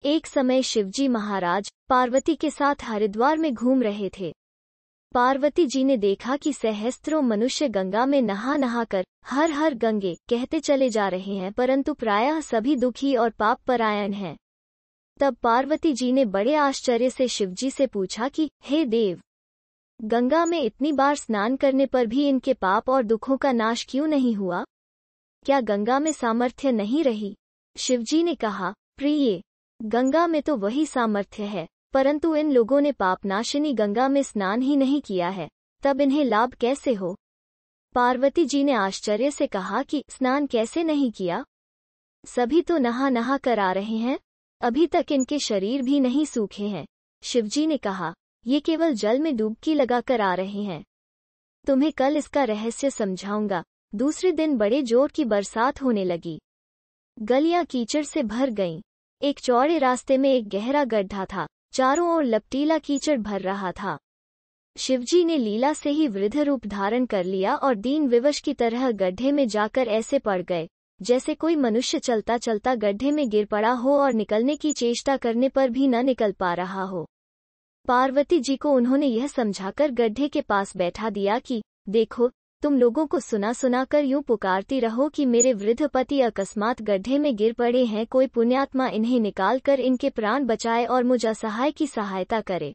एक समय शिवजी महाराज पार्वती के साथ हरिद्वार में घूम रहे थे। पार्वती जी ने देखा कि सहस्त्रों मनुष्य गंगा में नहा नहा कर हर हर गंगे कहते चले जा रहे हैं, परंतु प्रायः सभी दुखी और पाप परायण हैं। तब पार्वती जी ने बड़े आश्चर्य से शिवजी से पूछा कि हे देव, गंगा में इतनी बार स्नान करने पर भी इनके पाप और दुखों का नाश क्यों नहीं हुआ? क्या गंगा में सामर्थ्य नहीं रही? शिवजी ने कहा, प्रिय, गंगा में तो वही सामर्थ्य है, परंतु इन लोगों ने पापनाशिनी गंगा में स्नान ही नहीं किया है, तब इन्हें लाभ कैसे हो? पार्वती जी ने आश्चर्य से कहा कि स्नान कैसे नहीं किया? सभी तो नहा नहा कर आ रहे हैं, अभी तक इनके शरीर भी नहीं सूखे हैं। शिवजी ने कहा, ये केवल जल में डुबकी लगाकर आ रहे हैं। तुम्हें कल इसका रहस्य समझाऊंगा। दूसरे दिन बड़े जोर की बरसात होने लगी। गलियां कीचड़ से भर गईं। एक चौड़े रास्ते में एक गहरा गड्ढा था, चारों ओर लपटीला कीचड़ भर रहा था। शिवजी ने लीला से ही वृद्ध रूप धारण कर लिया और दीन विवश की तरह गड्ढे में जाकर ऐसे पड़ गए जैसे कोई मनुष्य चलता चलता गड्ढे में गिर पड़ा हो और निकलने की चेष्टा करने पर भी न निकल पा रहा हो। पार्वती जी को उन्होंने यह समझाकर गड्ढे के पास बैठा दिया कि देखो, तुम लोगों को सुना सुना कर यूं पुकारती रहो कि मेरे वृद्ध पति अकस्मात गड्ढे में गिर पड़े हैं, कोई पुण्यात्मा इन्हें निकाल कर इनके प्राण बचाए और मुझ असहाय की सहायता करे।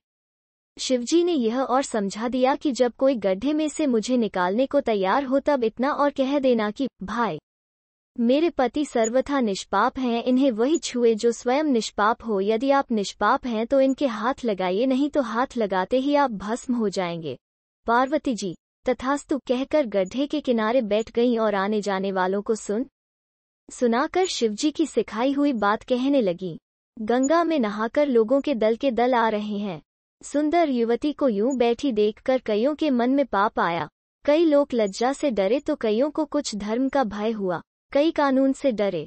शिवजी ने यह और समझा दिया कि जब कोई गड्ढे में से मुझे निकालने को तैयार हो तब इतना और कह देना कि भाई, मेरे पति सर्वथा निष्पाप हैं, इन्हें वही छुए जो स्वयं निष्पाप हो। यदि आप निष्पाप हैं तो इनके हाथ लगाइए, नहीं तो हाथ लगाते ही आप भस्म हो जाएंगे। पार्वती जी तथास्तु कहकर गड्ढे के किनारे बैठ गईं और आने जाने वालों को सुनाकर शिवजी की सिखाई हुई बात कहने लगी। गंगा में नहाकर लोगों के दल आ रहे हैं। सुंदर युवती को यूं बैठी देखकर कईयों के मन में पाप आया। कई लोग लज्जा से डरे तो कईयों को कुछ धर्म का भय हुआ, कई कानून से डरे।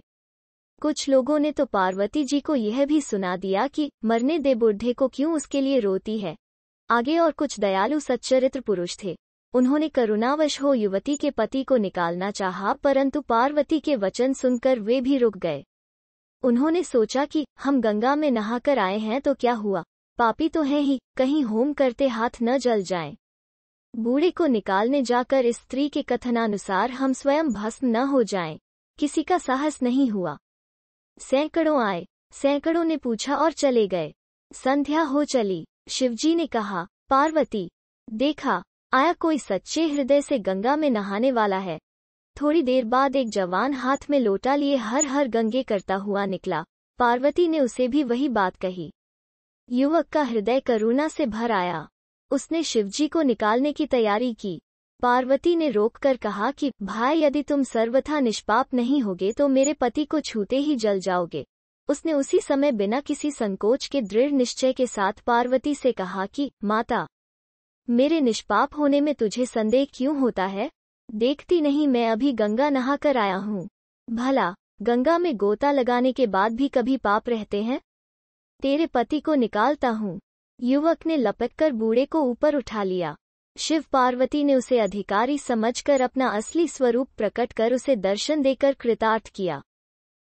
कुछ लोगों ने तो पार्वती जी को यह भी सुना दिया कि मरने दे बूढ़े को, क्यों उसके लिए रोती है। आगे और कुछ दयालु सच्चरित्र पुरुष थे। उन्होंने करुणावश हो युवती के पति को निकालना चाहा, परंतु पार्वती के वचन सुनकर वे भी रुक गए। उन्होंने सोचा कि हम गंगा में नहाकर आए हैं तो क्या हुआ, पापी तो हैं ही, कहीं होम करते हाथ न जल जाएं। बूढ़े को निकालने जाकर इस स्त्री के कथनानुसार हम स्वयं भस्म न हो जाएं। किसी का साहस नहीं हुआ। सैकड़ों आए, सैकड़ों ने पूछा और चले गए। संध्या हो चली। शिवजी ने कहा, पार्वती, देखा, आया कोई सच्चे हृदय से गंगा में नहाने वाला है। थोड़ी देर बाद एक जवान हाथ में लोटा लिए हर हर गंगे करता हुआ निकला। पार्वती ने उसे भी वही बात कही। युवक का हृदय करुणा से भर आया। उसने शिवजी को निकालने की तैयारी की। पार्वती ने रोककर कहा कि भाई, यदि तुम सर्वथा निष्पाप नहीं होगे तो मेरे पति को छूते ही जल जाओगे। उसने उसी समय बिना किसी संकोच के दृढ़ निश्चय के साथ पार्वती से कहा कि माता, मेरे निष्पाप होने में तुझे संदेह क्यों होता है? देखती नहीं मैं अभी गंगा नहा कर आया हूँ। भला गंगा में गोता लगाने के बाद भी कभी पाप रहते हैं? तेरे पति को निकालता हूँ। युवक ने लपककर बूढ़े को ऊपर उठा लिया। शिव पार्वती ने उसे अधिकारी समझकर अपना असली स्वरूप प्रकट कर उसे दर्शन देकर कृतार्थ किया।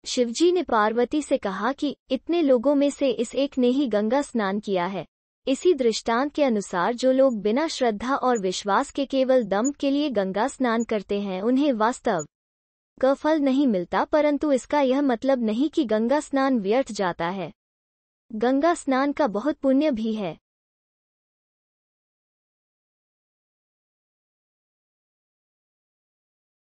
शिवजी ने पार्वती से कहा कि इतने लोगों में से इस एक ने ही गंगा स्नान किया है। इसी दृष्टांत के अनुसार जो लोग बिना श्रद्धा और विश्वास के केवल दम के लिए गंगा स्नान करते हैं उन्हें वास्तव का फल नहीं मिलता, परंतु इसका यह मतलब नहीं कि गंगा स्नान व्यर्थ जाता है। गंगा स्नान का बहुत पुण्य भी है।